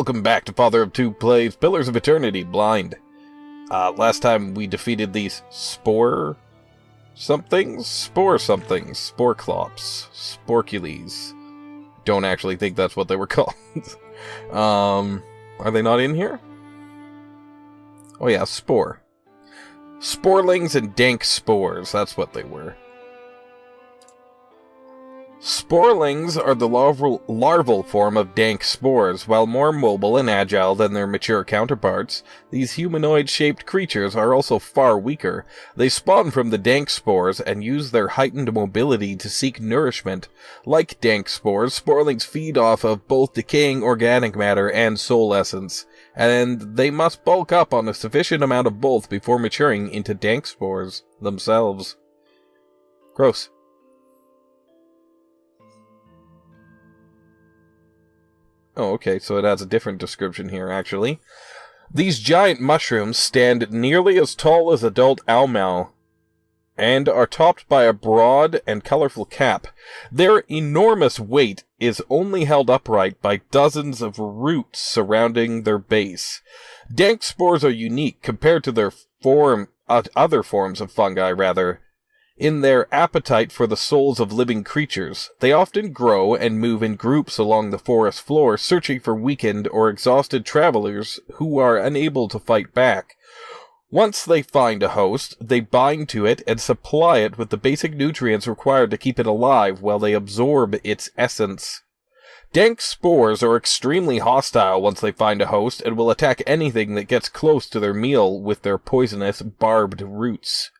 welcome back to Father of Two Plays Pillars of Eternity Blind. Last time we defeated these spore clops, sporcules. Don't actually think that's what they were called. Are they not in here? Oh yeah, spore. Sporelings and dank spores, that's what they were. Sporelings are the larval form of dank spores. While more mobile and agile than their mature counterparts, these humanoid-shaped creatures are also far weaker. They spawn from the dank spores and use their heightened mobility to seek nourishment. Like dank spores, sporelings feed off of both decaying organic matter and soul essence, and they must bulk up on a sufficient amount of both before maturing into dank spores themselves. Gross. Oh, okay, so it has a different description here, actually. These giant mushrooms stand nearly as tall as adult Aumau, and are topped by a broad and colorful cap. Their enormous weight is only held upright by dozens of roots surrounding their base. Dank spores are unique compared to their other forms of fungi, in their appetite for the souls of living creatures. They often grow and move in groups along the forest floor, searching for weakened or exhausted travelers who are unable to fight back. Once they find a host, they bind to it and supply it with the basic nutrients required to keep it alive while they absorb its essence. Dank spores are extremely hostile once they find a host and will attack anything that gets close to their meal with their poisonous, barbed roots.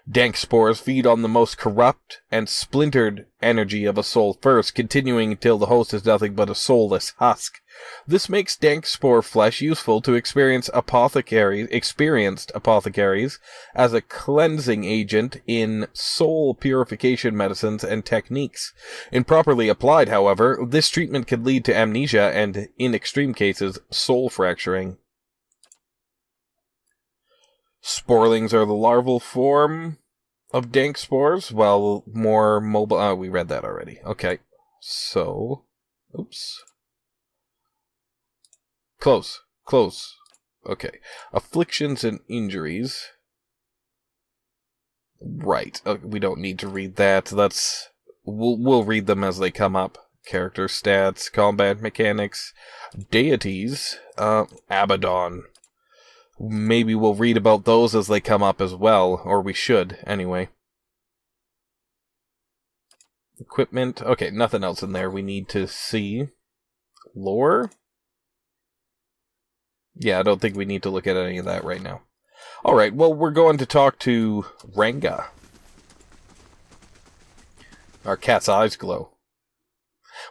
Dank spores feed on the most corrupt and splintered energy of a soul first, continuing until the host is nothing but a soulless husk. This makes dank spore flesh useful to experienced apothecaries as a cleansing agent in soul purification medicines and techniques. Improperly applied, however, this treatment can lead to amnesia and, in extreme cases, soul fracturing. Sporelings are the larval form of dank spores, while more mobile... Oh, we read that already. Okay. So... Oops. Close. Okay. Afflictions and injuries. Right. We don't need to read that. We'll read them as they come up. Character stats, combat mechanics, deities, Abaddon. Maybe we'll read about those as they come up as well, or we should, anyway. Equipment. Okay, nothing else in there we need to see. Lore? Yeah, I don't think we need to look at any of that right now. Alright, well, we're going to talk to Ranga. Our cat's eyes glow.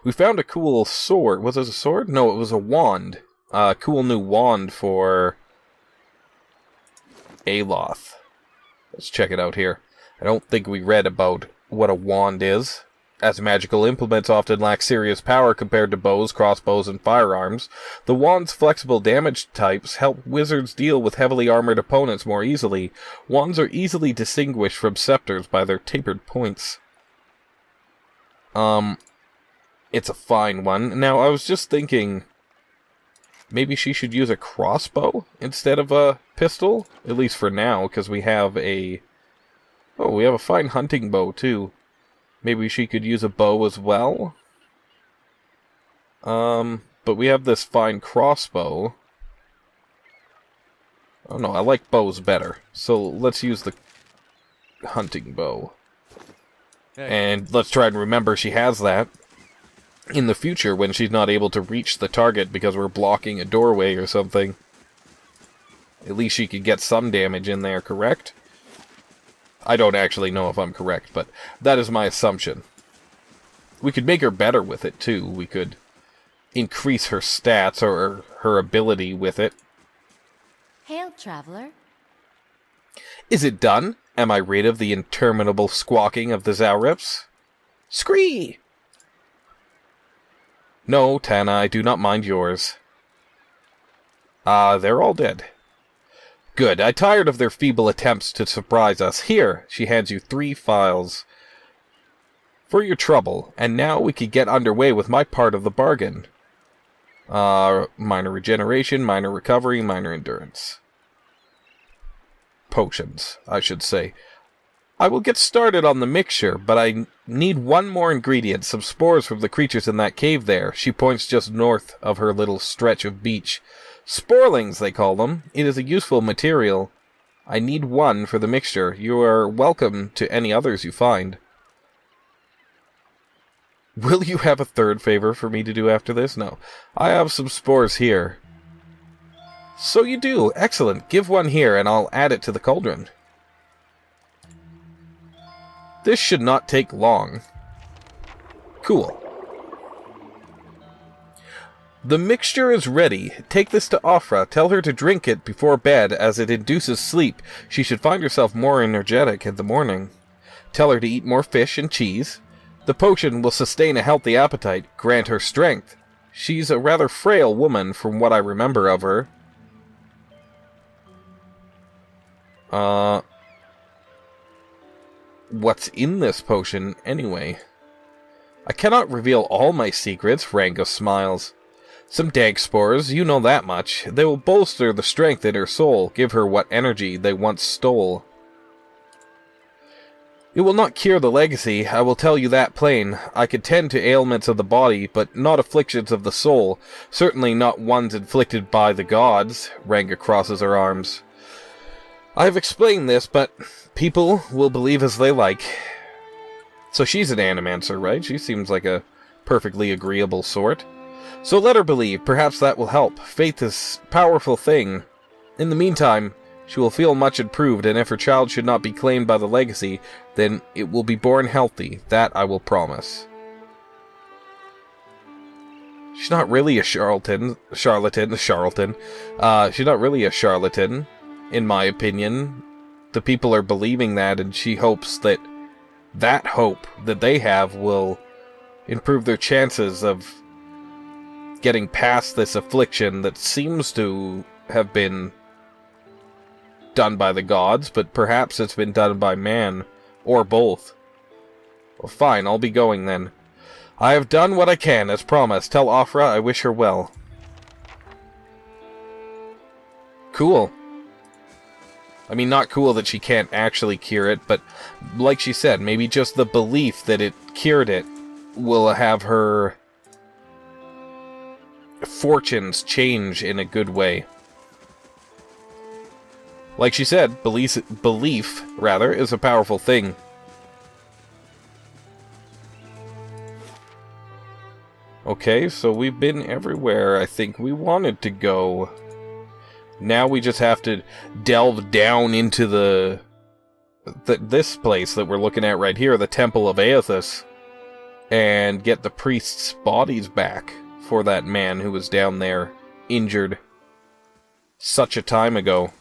We found a cool sword. Was it a sword? No, it was a wand. Cool new wand for Aloth. Let's check it out here. I don't think we read about what a wand is. As magical implements often lack serious power compared to bows, crossbows, and firearms, the wand's flexible damage types help wizards deal with heavily armored opponents more easily. Wands are easily distinguished from scepters by their tapered points. It's a fine one. Now, I was just thinking... maybe she should use a crossbow instead of a pistol? At least for now, because we have a... Oh, we have a fine hunting bow, too. Maybe she could use a bow as well? But we have this fine crossbow. Oh no, I like bows better. So let's use the hunting bow. Hey. And let's try and remember she has that in the future when she's not able to reach the target because we're blocking a doorway or something. At least she could get some damage in there, correct? I don't actually know if I'm correct, but that is my assumption. We could make her better with it, too. We could increase her stats or her ability with it. Hail, traveler. Is it done? Am I rid of the interminable squawking of the Zaurips? Scree! No, Tana, I do not mind yours. They're all dead. Good, I tired of their feeble attempts to surprise us. Here, she hands you 3 files for your trouble, and now we can get underway with my part of the bargain. Minor regeneration, minor recovery, minor endurance. Potions, I should say. I will get started on the mixture, but I need one more ingredient, some spores from the creatures in that cave there. She points just north of her little stretch of beach. Sporelings, they call them. It is a useful material. I need one for the mixture. You are welcome to any others you find. Will you have a third favor for me to do after this? No. I have some spores here. So you do. Excellent. Give one here, and I'll add it to the cauldron. This should not take long. Cool. The mixture is ready. Take this to Ophrah. Tell her to drink it before bed, as it induces sleep. She should find herself more energetic in the morning. Tell her to eat more fish and cheese. The potion will sustain a healthy appetite, grant her strength. She's a rather frail woman from what I remember of her. What's in this potion, anyway? I cannot reveal all my secrets, Ranga smiles. Some dank spores, you know that much. They will bolster the strength in her soul, give her what energy they once stole. It will not cure the legacy, I will tell you that plain. I could tend to ailments of the body, but not afflictions of the soul. Certainly not ones inflicted by the gods. Ranga crosses her arms. I have explained this, but people will believe as they like. So she's an animancer, right? She seems like a perfectly agreeable sort. So let her believe, perhaps that will help. Faith is a powerful thing. In the meantime, she will feel much improved, and if her child should not be claimed by the legacy, then it will be born healthy. That I will promise. She's not really a charlatan. She's not really a charlatan, in my opinion. The people are believing that, and she hopes that that hope that they have will improve their chances of getting past this affliction that seems to have been done by the gods, but perhaps it's been done by man, or both. Well, fine, I'll be going then. I have done what I can, as promised. Tell Ophrah I wish her well. Cool. I mean, not cool that she can't actually cure it, but like she said, maybe just the belief that it cured it will have her fortunes change in a good way. Like she said, belief is a powerful thing. Okay, so we've been everywhere I think we wanted to go. Now we just have to delve down into this place that we're looking at right here, the Temple of Aethys, and get the priests' bodies back for that man who was down there, injured such a time ago.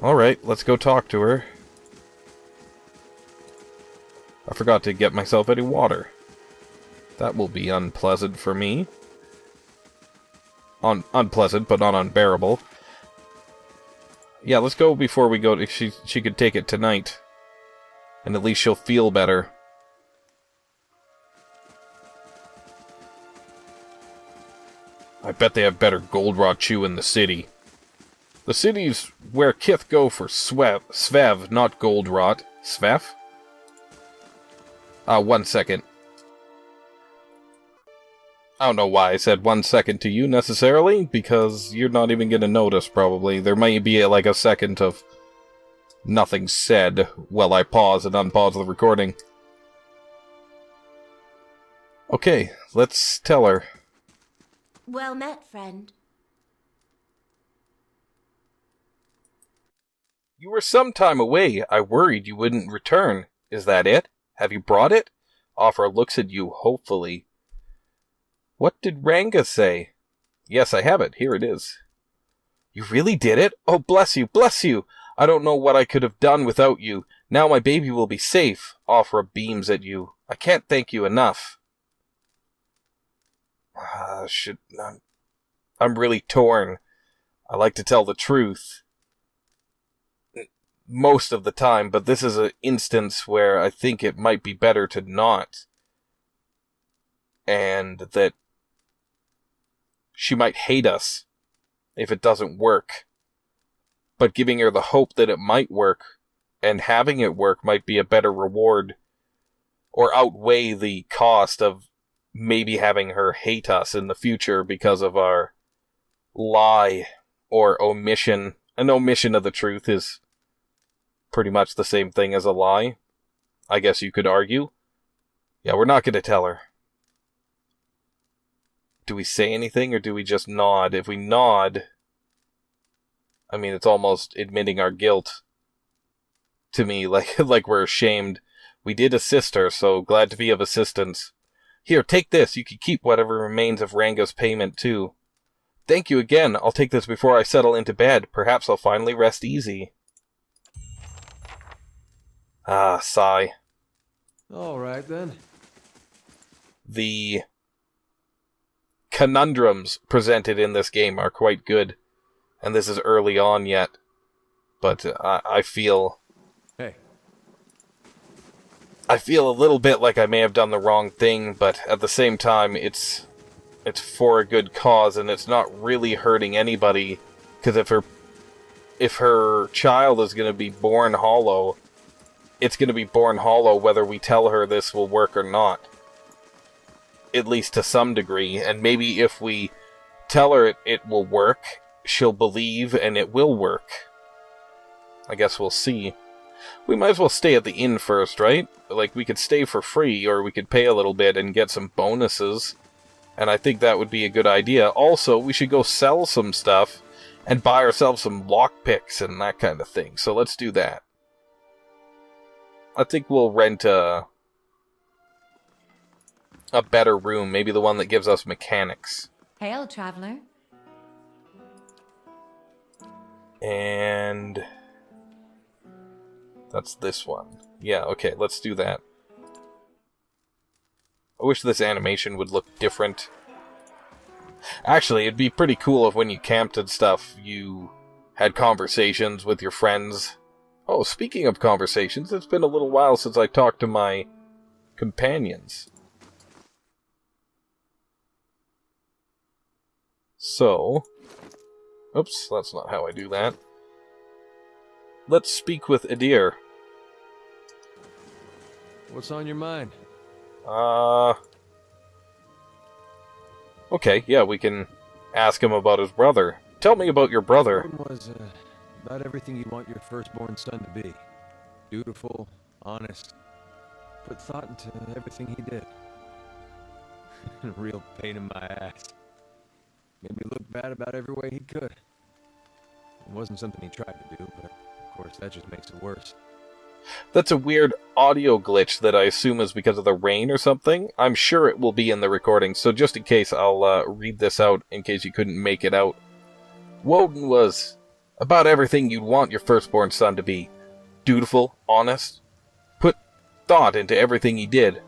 Alright, let's go talk to her. I forgot to get myself any water. That will be unpleasant for me. Unpleasant, but not unbearable. Yeah, let's go before we go. She could take it tonight. And at least she'll feel better. I bet they have better gold rot chew in the city. The city's where kith go for svev, not gold rot. Svev? 1 second. I don't know why I said 1 second to you, necessarily, because you're not even going to notice, probably. There might be, like, a second of nothing said while I pause and unpause the recording. Okay, let's tell her. Well met, friend. You were some time away. I worried you wouldn't return. Is that it? Have you brought it? Ophrah looks at you hopefully. What did Ranga say? Yes, I have it. Here it is. You really did it? Oh, bless you, bless you! I don't know what I could have done without you. Now my baby will be safe. Ophrah beams at you. I can't thank you enough. I'm really torn. I like to tell the truth. Most of the time, but this is an instance where I think it might be better to not. and that she might hate us if it doesn't work. But giving her the hope that it might work, and having it work might be a better reward, or outweigh the cost of maybe having her hate us in the future because of our lie or omission. An omission of the truth is pretty much the same thing as a lie, I guess you could argue. Yeah, we're not going to tell her. Do we say anything, or do we just nod? If we nod, I mean, it's almost admitting our guilt to me, like we're ashamed. We did assist her, so glad to be of assistance. Here, take this. You can keep whatever remains of Rango's payment, too. Thank you again. I'll take this before I settle into bed. Perhaps I'll finally rest easy. Ah, sigh. All right, then. The conundrums presented in this game are quite good. And this is early on yet. But I feel... Hey. I feel a little bit like I may have done the wrong thing, but at the same time, it's for a good cause, and it's not really hurting anybody. Because if her child is going to be born hollow, it's going to be born hollow whether we tell her this will work or not. At least to some degree. And maybe if we tell her it will work, she'll believe and it will work. I guess we'll see. We might as well stay at the inn first, right? Like, we could stay for free, or we could pay a little bit and get some bonuses. And I think that would be a good idea. Also, we should go sell some stuff and buy ourselves some lockpicks and that kind of thing. So let's do that. I think we'll rent a better room. Maybe the one that gives us mechanics. Hail, traveler. And... that's this one. Yeah, okay, let's do that. I wish this animation would look different. Actually, it'd be pretty cool if when you camped and stuff, you had conversations with your friends. Oh, speaking of conversations, it's been a little while since I talked to my companions. So... oops, that's not how I do that. Let's speak with Adir. What's on your mind? Okay, yeah, we can ask him about his brother. Tell me about your brother. Gordon was about everything you want your firstborn son to be. Dutiful, honest, put thought into everything he did. A real pain in my ass. Made me look bad about every way he could. It wasn't something he tried to do, but of course that just makes it worse. That's a weird audio glitch that I assume is because of the rain or something. I'm sure it will be in the recording, so just in case, I'll read this out in case you couldn't make it out. Woden was about everything you'd want your firstborn son to be. Dutiful, honest, put thought into everything he did.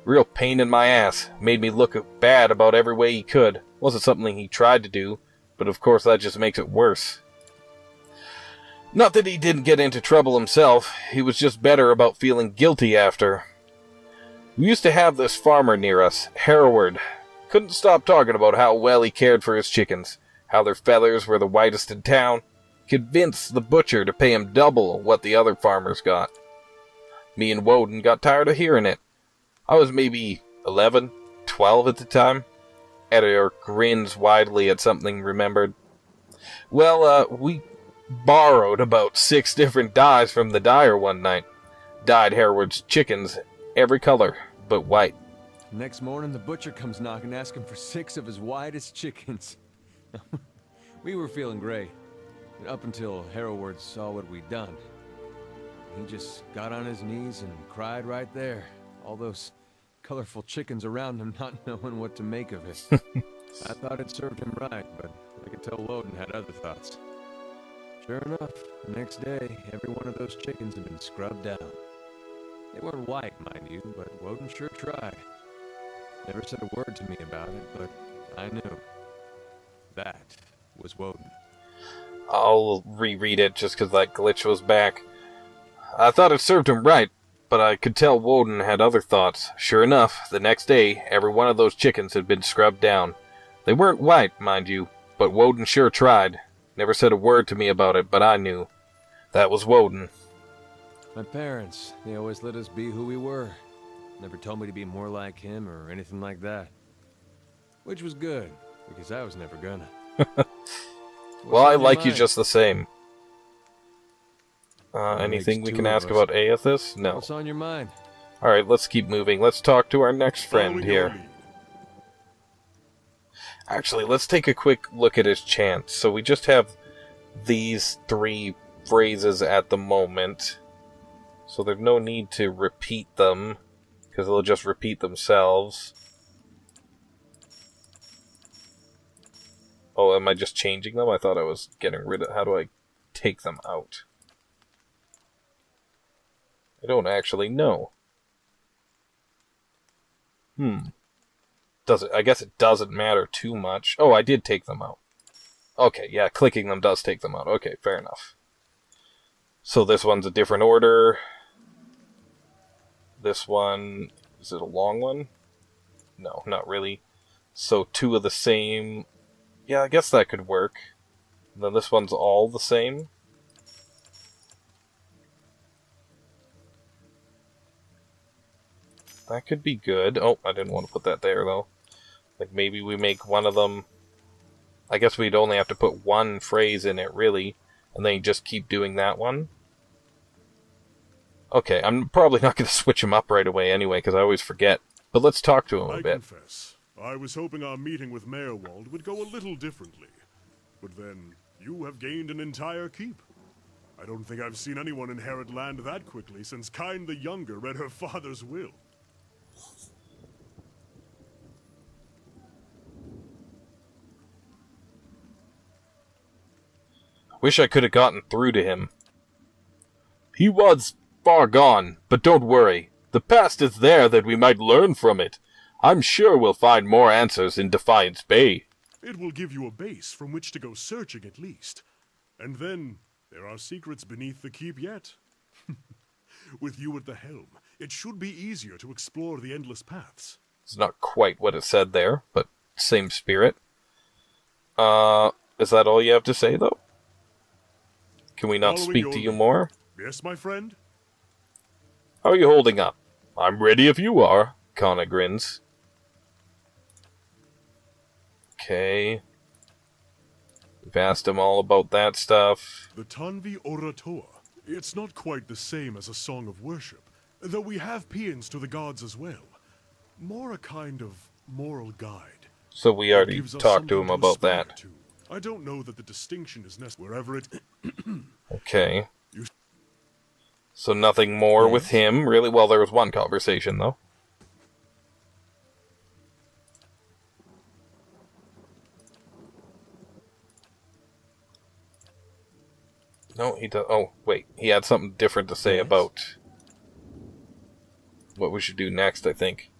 Real pain in my ass. Made me look bad about every way he could. Wasn't something he tried to do, but of course that just makes it worse. Not that he didn't get into trouble himself, he was just better about feeling guilty after. We used to have this farmer near us, Hereward. Couldn't stop talking about how well he cared for his chickens, how their feathers were the whitest in town. Convinced the butcher to pay him double what the other farmers got. Me and Woden got tired of hearing it. I was maybe 11, 12 at the time. Editor grins widely at something remembered. Well, we borrowed about 6 different dyes from the dyer one night. Dyed Hereward's chickens every color but white. Next morning, the butcher comes knocking, asking for 6 of his whitest chickens. We were feeling great, up until Hereward saw what we'd done. He just got on his knees and cried right there. All those colorful chickens around him, not knowing what to make of it. I thought it served him right, but I could tell Woden had other thoughts. Sure enough, the next day, every one of those chickens had been scrubbed down. They weren't white, mind you, but Woden sure tried. Never said a word to me about it, but I knew. That was Woden. I'll reread it just because that glitch was back. I thought it served him right, but I could tell Woden had other thoughts. Sure enough, the next day, every one of those chickens had been scrubbed down. They weren't white, mind you, but Woden sure tried. Never said a word to me about it, but I knew. That was Woden. My parents, they always let us be who we were. Never told me to be more like him or anything like that. Which was good, because I was never gonna. Well, I like you just the same. Anything we can ask about Aethys? No. What's on your mind? Alright, let's keep moving. Let's talk to our next friend here. Actually, let's take a quick look at his chants. So we just have these 3 phrases at the moment. So there's no need to repeat them, because they'll just repeat themselves. Oh, am I just changing them? I thought I was getting rid of... How do I take them out? I don't actually know. I guess it doesn't matter too much. Oh, I did take them out. Okay, yeah, clicking them does take them out. Okay, fair enough. So this one's a different order. This one... Is it a long one? No, not really. So 2 of the same... Yeah, I guess that could work. And then this one's all the same. That could be good. Oh, I didn't want to put that there, though. Like, maybe we make one of them... I guess we'd only have to put 1 phrase in it, really. And then you just keep doing that one. Okay, I'm probably not going to switch him up right away anyway, because I always forget. But let's talk to him a bit. I confess, I was hoping our meeting with Mayorwald would go a little differently. But then, you have gained an entire keep. I don't think I've seen anyone inherit land that quickly since Kyne the Younger read her father's will. Wish I could have gotten through to him. He was far gone, but don't worry. The past is there that we might learn from it. I'm sure we'll find more answers in Defiance Bay. It will give you a base from which to go searching at least. And then, there are secrets beneath the keep yet. With you at the helm, it should be easier to explore the endless paths. It's not quite what it said there, but same spirit. Is that all you have to say, though? Can we not speak to you more? Yes, my friend? How are you holding up? I'm ready if you are, Kana grins. Okay. We've asked him all about that stuff. The Tanvi Oratoa. It's not quite the same as a song of worship, though we have paeans to the gods as well. More a kind of moral guide. So we already talked to him about that. To. I don't know that the distinction is necessary wherever it... Okay. So nothing more with him, really? Well, there was one conversation, though. No, he does. Oh, wait. He had something different to say about what we should do next, I think.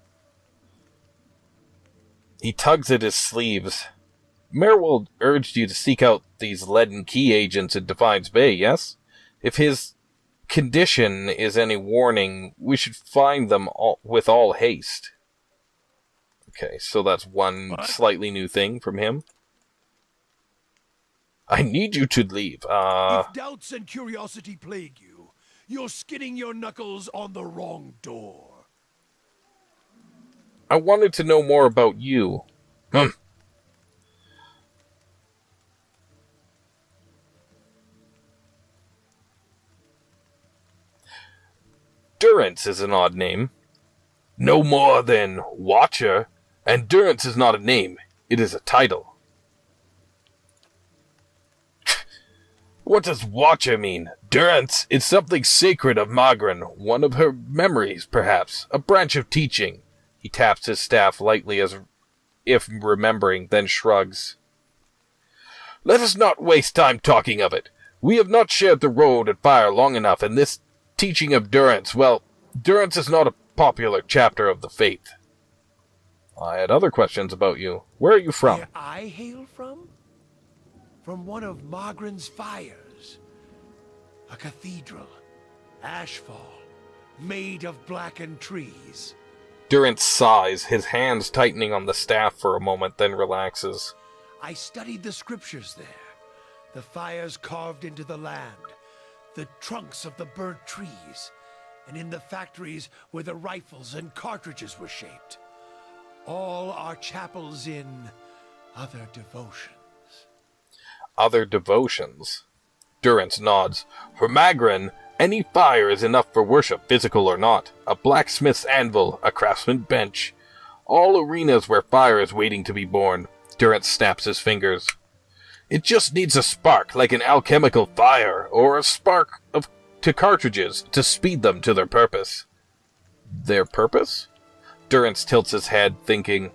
He tugs at his sleeves. Merwold urged you to seek out these leaden key agents in Defiance Bay, yes? If his condition is any warning, we should find them with all haste. Okay, so that's one slightly new thing from him. I need you to leave. If doubts and curiosity plague you, you're skidding your knuckles on the wrong door. I wanted to know more about you. Durance is an odd name. No more than Watcher, and Durance is not a name, it is a title. What does Watcher mean? Durance is something sacred of Magran, one of her memories, perhaps, a branch of teaching. He taps his staff lightly as if remembering, then shrugs. Let us not waste time talking of it. We have not shared the road and fire long enough, and this teaching of Durance, well, Durance is not a popular chapter of the faith. I had other questions about you. Where are you from? Where I hail from? From one of Magran's fires. A cathedral. Ashfall. made of blackened trees. Durance sighs, his hands tightening on the staff for a moment, then relaxes. I studied the scriptures there. The fires carved into the land, the trunks of the burnt trees, and in the factories where the rifles and cartridges were shaped. All are chapels in other devotions. Other devotions? Durance nods. For Magrin, any fire is enough for worship, physical or not. A blacksmith's anvil, a craftsman's bench. All arenas where fire is waiting to be born. Durance snaps his fingers. It just needs a spark, like an alchemical fire, or a spark to cartridges, to speed them to their purpose. Their purpose? Durance tilts his head, thinking,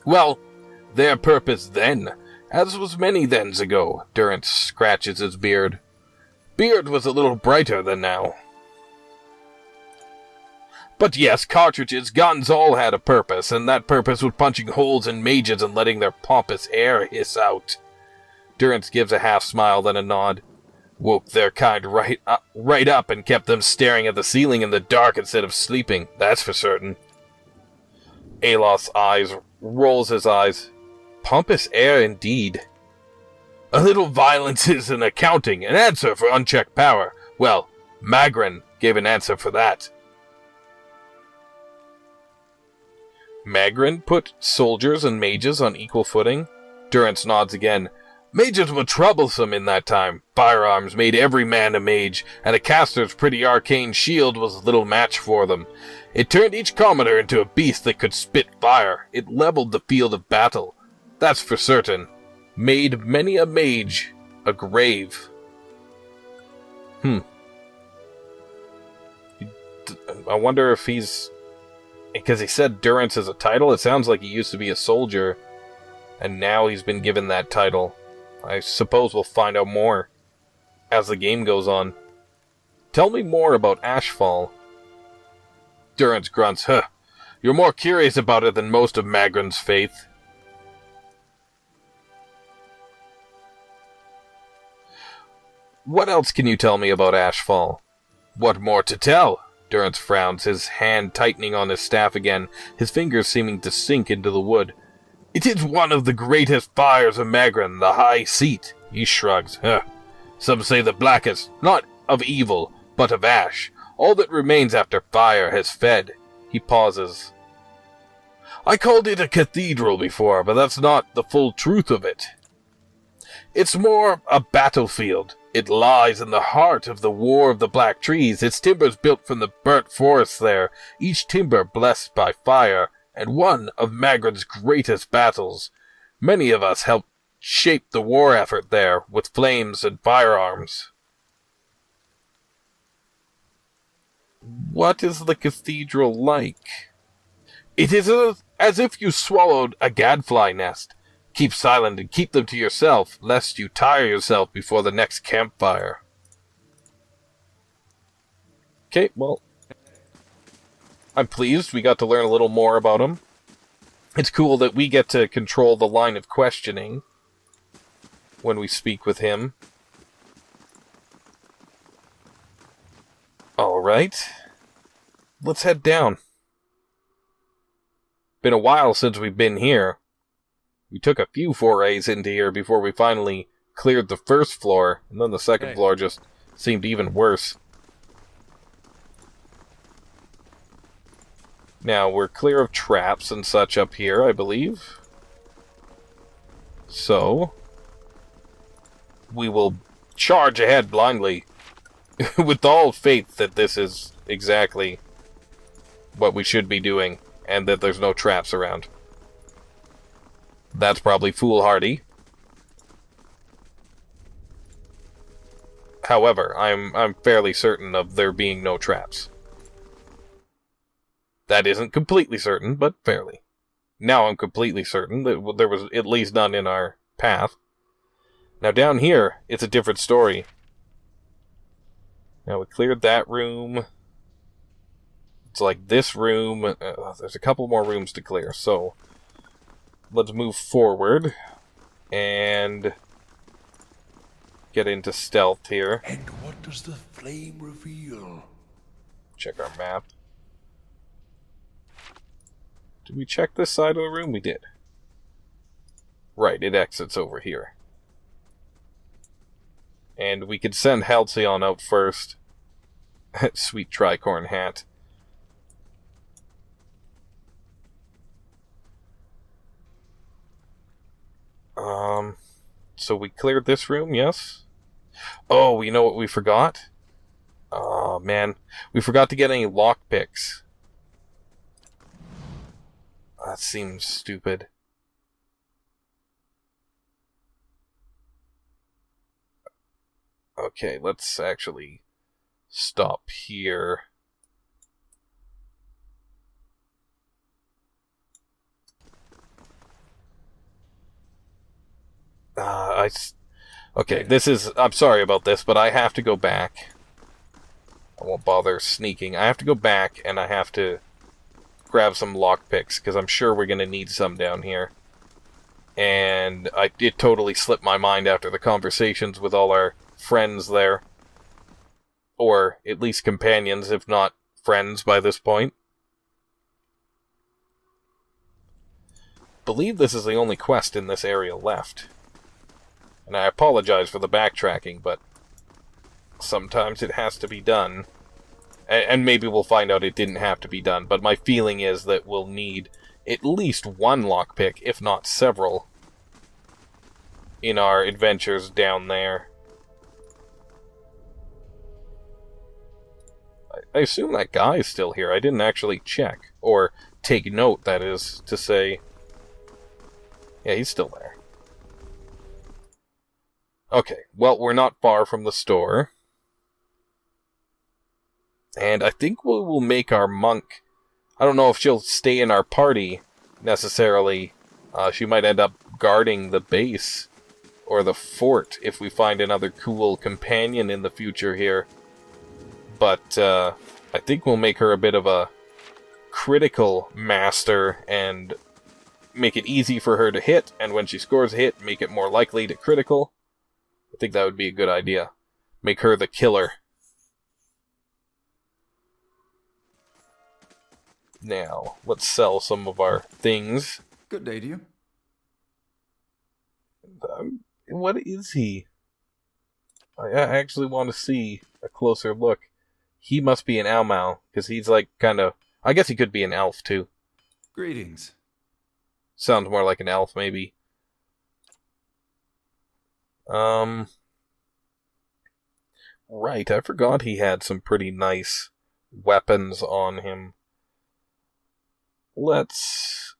well, their purpose then, as was many thens ago. Durance scratches his beard. Beard was a little brighter than now. But yes, cartridges, guns all had a purpose, and that purpose was punching holes in mages and letting their pompous air hiss out. Durance gives a half-smile, then a nod. Woke their kind right up and kept them staring at the ceiling in the dark instead of sleeping, that's for certain. Aloth's rolls his eyes. Pompous air indeed. A little violence is an accounting, an answer for unchecked power. Well, Magrin gave an answer for that. Magrin put soldiers and mages on equal footing? Durance nods again. Mages were troublesome in that time. Firearms made every man a mage, and a caster's pretty arcane shield was little match for them. It turned each commoner into a beast that could spit fire. It leveled the field of battle. That's for certain. Made many a mage a grave. I wonder if he's... Because he said Durance is a title, it sounds like he used to be a soldier, and now he's been given that title. I suppose we'll find out more as the game goes on. Tell me more about Ashfall. Durance grunts, You're more curious about it than most of Magrin's faith. What else can you tell me about Ashfall? What more to tell? Durance frowns, his hand tightening on his staff again, his fingers seeming to sink into the wood. It is one of the greatest fires of Magrin, the High Seat. He shrugs. Some say the blackest, not of evil, but of ash. All that remains after fire has fed. He pauses. I called it a cathedral before, but that's not the full truth of it. It's more a battlefield. It lies in the heart of the War of the Black Trees. Its timbers built from the burnt forests there, each timber blessed by fire, and one of Magrin's greatest battles. Many of us helped shape the war effort there, with flames and firearms. What is the cathedral like? It is as if you swallowed a gadfly nest. Keep silent and keep them to yourself, lest you tire yourself before the next campfire. Okay, well, I'm pleased we got to learn a little more about him. It's cool that we get to control the line of questioning when we speak with him. Alright. Let's head down. Been a while since we've been here. We took a few forays into here before we finally cleared the first floor, and then the second floor just seemed even worse. Now, we're clear of traps and such up here, I believe. So, we will charge ahead blindly, with all faith that this is exactly what we should be doing, and that there's no traps around. That's probably foolhardy. However, I'm fairly certain of there being no traps. That isn't completely certain, but fairly. Now I'm completely certain that there was at least none in our path. Now down here, it's a different story. Now we cleared that room. It's like this room. There's a couple more rooms to clear, so let's move forward and get into stealth here. And what does the flame reveal? Check our map. Did we check this side of the room? We did. Right, it exits over here. And we could send Halcyon out first. Sweet tricorn hat. So we cleared this room, yes? Oh, you know what we forgot? Oh, man. We forgot to get any lockpicks. That seems stupid. Okay, let's actually stop here. Okay, this is... I'm sorry about this, but I have to go back. I won't bother sneaking. I have to go back, and I have to grab some lockpicks, because I'm sure we're going to need some down here. And it totally slipped my mind after the conversations with all our friends there. Or at least companions, if not friends by this point. Believe this is the only quest in this area left. And I apologize for the backtracking, but sometimes it has to be done. And maybe we'll find out it didn't have to be done, but my feeling is that we'll need at least one lockpick, if not several, in our adventures down there. I assume that guy is still here. I didn't actually check, or take note, that is, to say... Yeah, he's still there. Okay, well, we're not far from the store. And I think we will make our monk... I don't know if she'll stay in our party, necessarily. She might end up guarding the base, or the fort, if we find another cool companion in the future here. But, I think we'll make her a bit of a critical master, and make it easy for her to hit, and when she scores a hit, make it more likely to critical. I think that would be a good idea. Make her the killer. Now, let's sell some of our things. Good day to you. What is he? I actually want to see a closer look. He must be an Almau, because he's like kind of... I guess he could be an elf, too. Greetings. Sounds more like an elf, maybe. Right, I forgot he had some pretty nice weapons on him. Let's...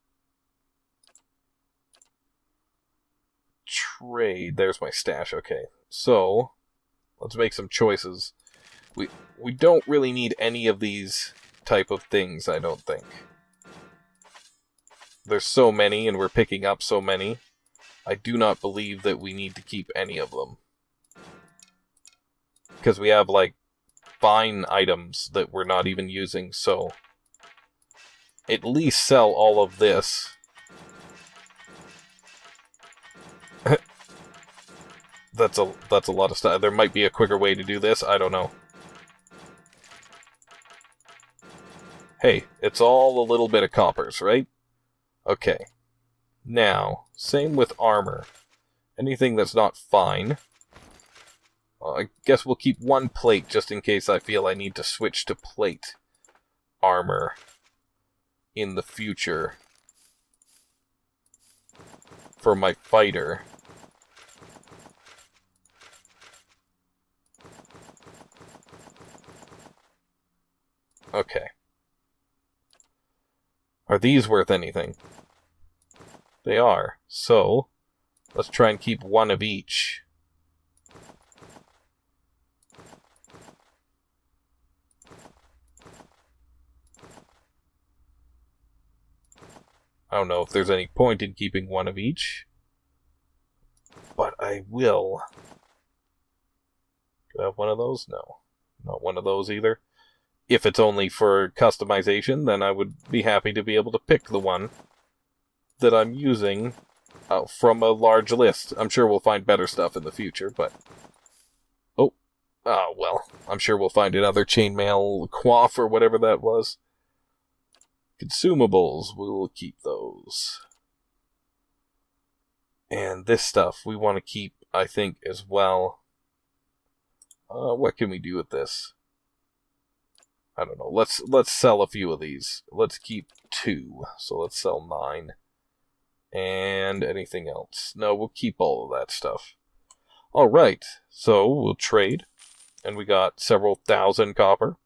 trade. There's my stash, okay. So, let's make some choices. We don't really need any of these type of things, I don't think. There's so many, and we're picking up so many. I do not believe that we need to keep any of them. Because we have, like, fine items that we're not even using, so... At least sell all of this. That's a lot of stuff. There might be a quicker way to do this, I don't know. Hey, it's all a little bit of coppers, right? Okay. Now, same with armor. Anything that's not fine. I guess we'll keep one plate just in case I feel I need to switch to plate armor in the future for my fighter. Okay. Are these worth anything? They are. So, let's try and keep one of each. I don't know if there's any point in keeping one of each, but I will. Do I have one of those? No. Not one of those either. If it's only for customization, then I would be happy to be able to pick the one that I'm using from a large list. I'm sure we'll find better stuff in the future, but... Oh, Oh, well, I'm sure we'll find another chainmail coif or whatever that was. Consumables, we'll keep those. And this stuff we want to keep, I think, as well. What can we do with this? I don't know. Let's sell a few of these. Let's keep 2. So let's sell 9. And anything else? No, we'll keep all of that stuff. Alright, so we'll trade. And we got several thousand copper.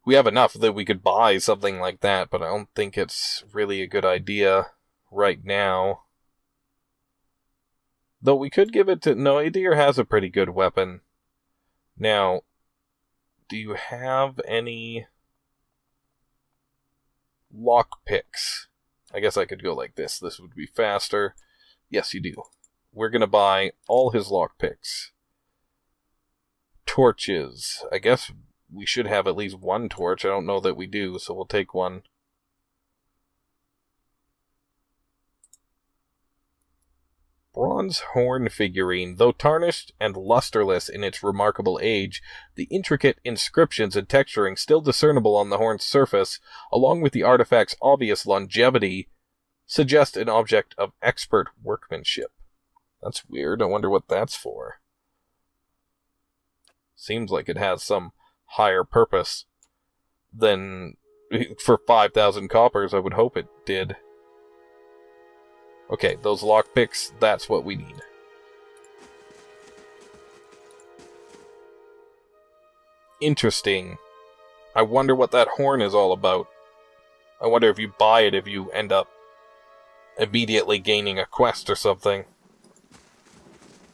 We have enough that we could buy something like that, but I don't think it's really a good idea right now. Though we could give it to... No, Adir has a pretty good weapon. Now, do you have any lockpicks? I guess I could go like this. This would be faster. Yes, you do. We're going to buy all his lockpicks. Torches. I guess we should have at least 1 torch. I don't know that we do, so we'll take 1. Bronze horn figurine. Though tarnished and lusterless in its remarkable age, the intricate inscriptions and texturing still discernible on the horn's surface, along with the artifact's obvious longevity, suggest an object of expert workmanship. That's weird. I wonder what that's for. Seems like it has some higher purpose than... For 5,000 coppers, I would hope it did. Okay, those lockpicks, that's what we need. Interesting. I wonder what that horn is all about. I wonder if you buy it if you end up immediately gaining a quest or something.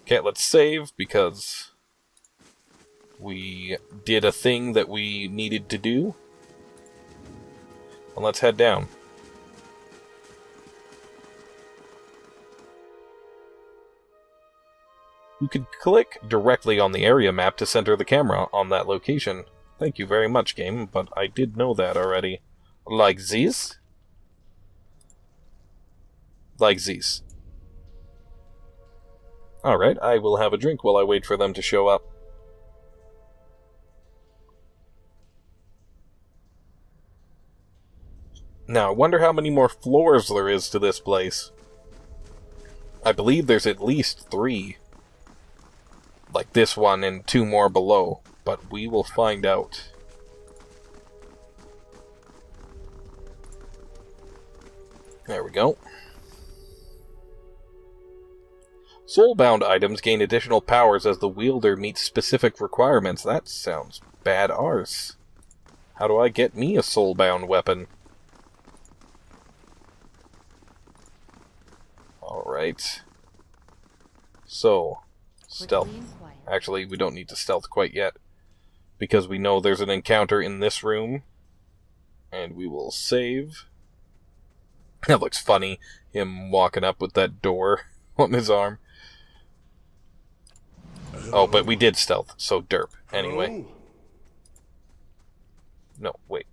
Okay, let's save, because we did a thing that we needed to do. And let's head down. You can click directly on the area map to center the camera on that location. Thank you very much, game, but I did know that already. Like this? Like this. Alright, I will have a drink while I wait for them to show up. Now, I wonder how many more floors there is to this place. I believe there's at least 3. Like this one and 2 more below, but we will find out. There we go. Soulbound items gain additional powers as the wielder meets specific requirements. That sounds bad arse. How do I get me a soulbound weapon? Alright. So, stealth. Actually, we don't need to stealth quite yet, because we know there's an encounter in this room. And we will save. That looks funny, him walking up with that door on his arm. Oh, but we did stealth, so derp. Anyway. No, wait.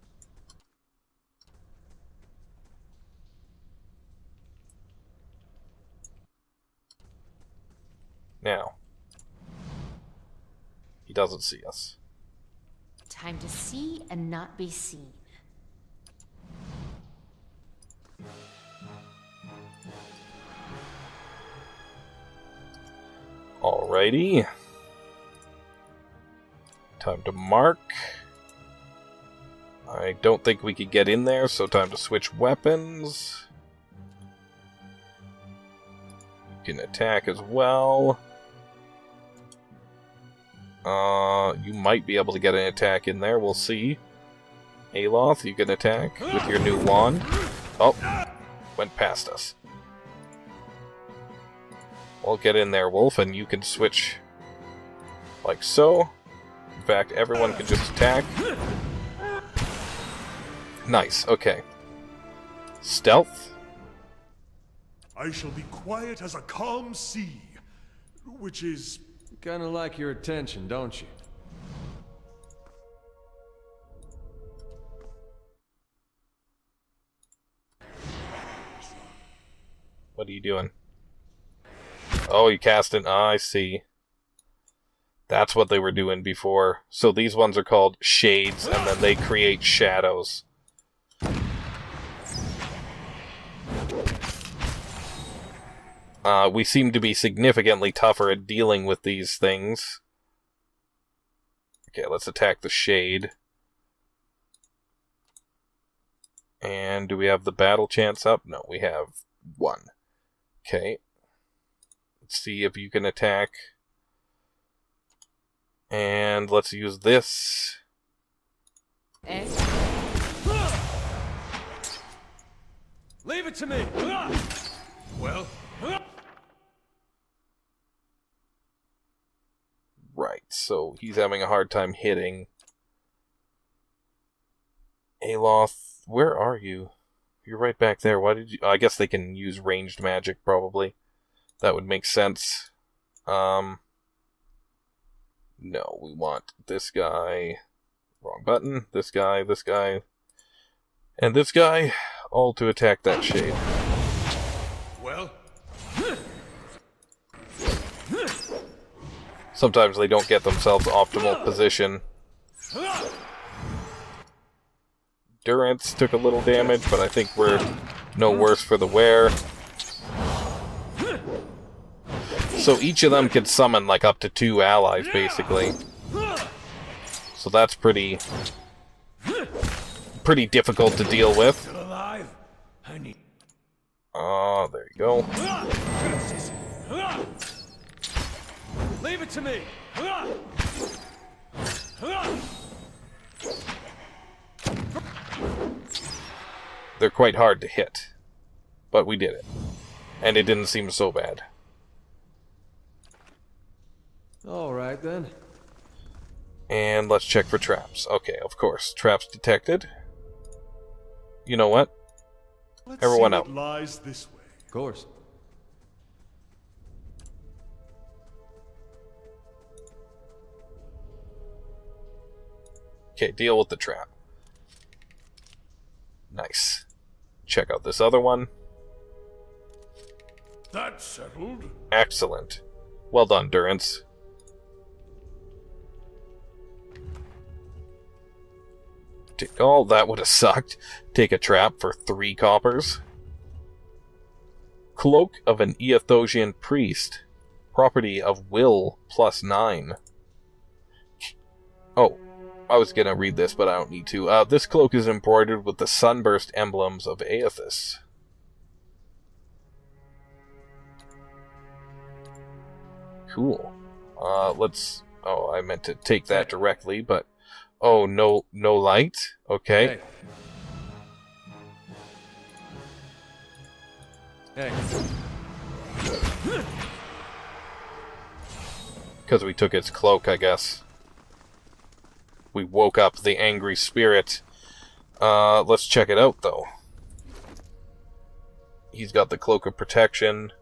Now. He doesn't see us. Time to see and not be seen. Alrighty. Time to mark. I don't think we could get in there, so time to switch weapons. You can attack as well. You might be able to get an attack in there, we'll see. Aloth, you can attack with your new wand. Oh, went past us. Well, get in there, Wolf, and you can switch like so. In fact, everyone can just attack. Nice, okay. Stealth. I shall be quiet as a calm sea, which is... Kinda like your attention, don't you? What are you doing? Oh, you cast an... I see. That's what they were doing before. So these ones are called shades, and then they create shadows. We seem to be significantly tougher at dealing with these things. Okay, let's attack the shade. And do we have the battle chance up? No, we have 1. Okay. Let's see if you can attack. And let's use this. Leave it to me! Well? Right, so he's having a hard time hitting. Aloth, where are you? You're right back there. Why did you... I guess they can use ranged magic, probably. That would make sense. No, we want this guy. Wrong button. This guy, and this guy. All to attack that shade. Well? Sometimes they don't get themselves optimal position. Durance took a little damage, but I think we're no worse for the wear. So each of them can summon like up to 2 allies, basically. So that's pretty difficult to deal with. Still alive? I need... Oh, there you go. Leave it to me! They're quite hard to hit. But we did it. And it didn't seem so bad. Alright then. And let's check for traps. Okay, of course. Traps detected. You know what? Let's Everyone see out. what lies this way. Of course. Okay, deal with the trap. Nice. Check out this other one. That's settled. Excellent. Well done, Durance. Oh, that would have sucked. Take a trap for 3 coppers. Cloak of an Eothosian Priest. Property of Will +9. Oh, I was gonna read this, but I don't need to. This cloak is embroidered with the sunburst emblems of Aethys. Cool. Let's... Oh, I meant to take that directly, but... Oh, no light? Okay. Hey. Because we took its cloak, I guess. We woke up the angry spirit. Let's check it out, though. He's got the Cloak of Protection.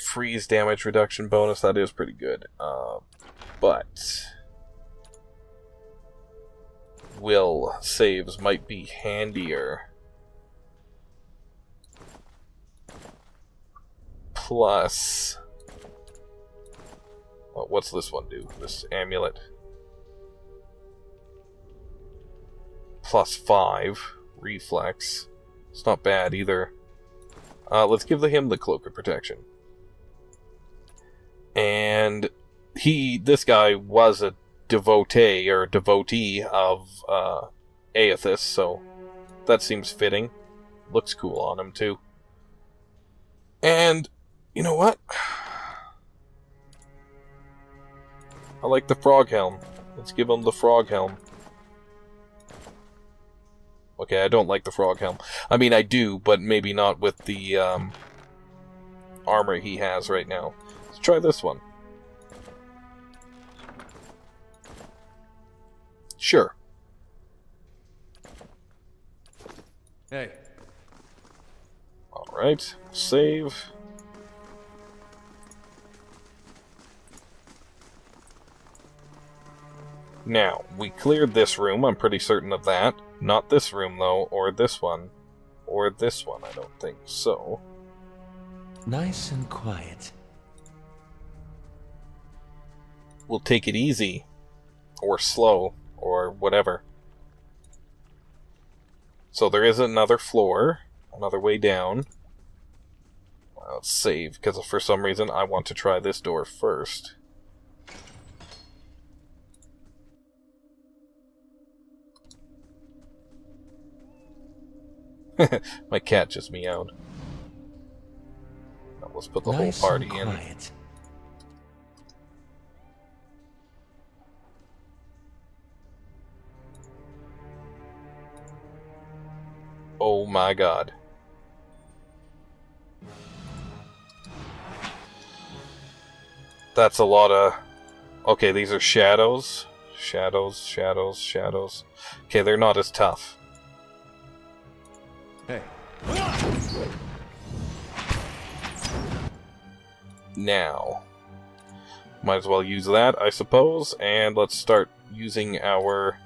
Freeze damage reduction bonus, that is pretty good. But... Will saves might be handier. Plus... what's this one do? This amulet. +5. Reflex. It's not bad either. Let's give him the Cloak of Protection. And this guy was a devotee of Aethys, so that seems fitting. Looks cool on him too. And you know what? I like the frog helm. Let's give him the frog helm. Okay, I don't like the frog helm. I mean, I do, but maybe not with the armor he has right now. Let's try this one. Sure. Hey. Alright, save. Now, we cleared this room, I'm pretty certain of that. Not this room, though, or this one. Or this one, I don't think so. Nice and quiet. we'll take it easy. Or slow. Or whatever. So there is another floor. Another way down. Let's save, because for some reason I want to try this door first. My cat just meowed. Now let's put the whole party in. Oh my god. That's a lot of... Okay, these are shadows. Shadows. Okay, they're not as tough. Hey. Now. Might as well use that, I suppose. And let's start using our...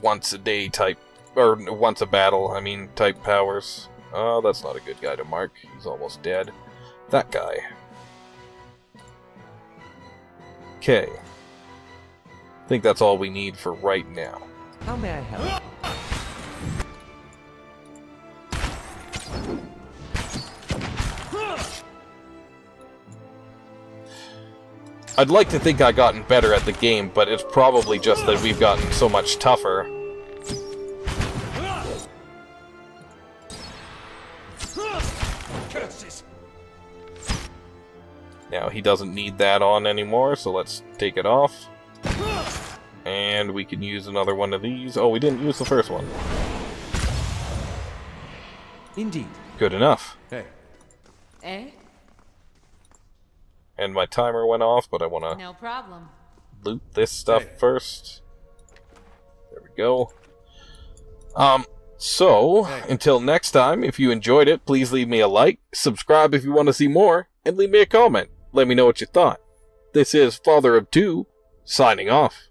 once a day type... Or once a battle, I mean, type powers. Oh, that's not a good guy to mark. He's almost dead. That guy. Okay. I think that's all we need for right now. How may I help? I'd like to think I've gotten better at the game, but it's probably just that we've gotten so much tougher. Now, he doesn't need that on anymore, so let's take it off. And we can use another one of these. Oh, we didn't use the first one. Indeed. Good enough. Hey. Eh? And my timer went off, but I want to No problem. loot this stuff first. There we go. So, until next time, if you enjoyed it, please leave me a like, subscribe if you want to see more, and leave me a comment. Let me know what you thought. This is FatherofTwo, signing off.